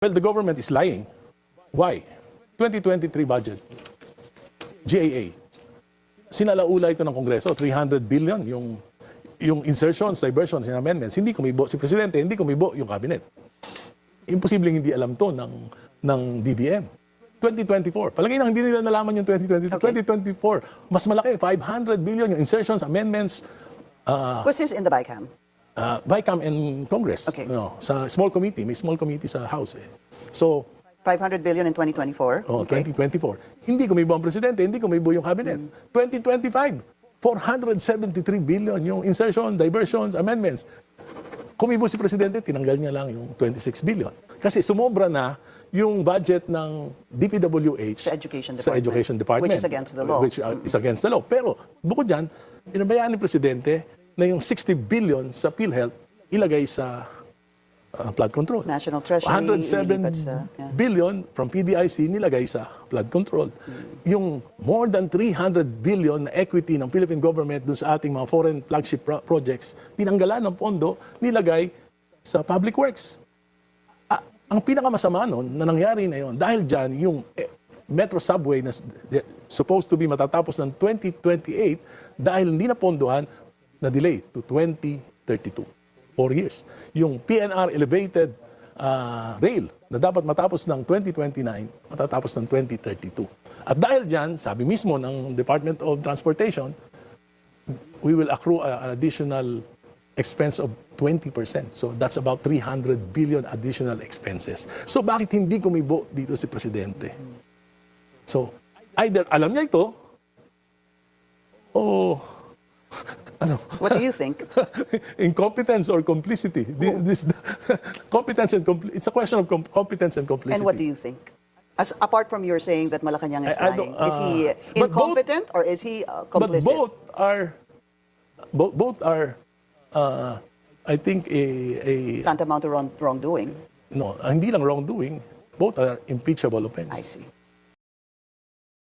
Well, the government is lying. Why? 2023 budget, GAA. Sinalaula ito ng Kongreso, 300 billion yung insertions, diversions, and amendments. Hindi kumibo si Presidente, hindi kumibo yung Cabinet. Imposibleng hindi alam to ng DBM. 2024. Palagay na hindi nila nalaman yung 2022. Okay. 2024, mas malaki, 500 billion yung insertions, amendments. Was this in the BICAM? BICAM and Congress. Okay. Sa small committee, may small committee sa House. So, 500 billion in 2024? Okay. 2024. Hindi kumibo ang Presidente, hindi kumibo yung Cabinet. 2025, 473 billion yung insertion, diversions, amendments. Kumibo si Presidente, tinanggal niya lang yung 26 billion. Kasi sumobra na yung budget ng DPWH sa Education Department. Which is against the law. Which is against the law. Pero bukod dyan, pinabayaan ni Presidente na yung 60 billion sa PhilHealth ilagay sa flood control. National Treasury. 107 billion from PDIC nilagay sa flood control. Yung more than 300 billion na equity ng Philippine government dun sa ating mga foreign flagship projects, tinanggalan ng pondo, nilagay sa public works. Ang pinakamasama nun na nangyari na yun, dahil dyan yung Metro Subway na supposed to be matatapos ng 2028, dahil hindi na pondohan, na-delay to 2032. 4 years. Yung PNR Elevated Rail na dapat matapos ng 2029, matatapos ng 2032. At dahil dyan, sabi mismo ng Department of Transportation, we will accrue an additional expense of 20%. So that's about 300 billion additional expenses. So bakit hindi kumibo dito si Presidente? So either alam niya ito, o ano? What do you think? Incompetence or complicity. Competence and it's a question of competence and complicity. And what do you think? As apart from your saying that Malacanang is lying, is he incompetent or is he complicit? But both are I think tantamount to wrongdoing. No, hindi lang wrongdoing. Both are impeachable offense. I see.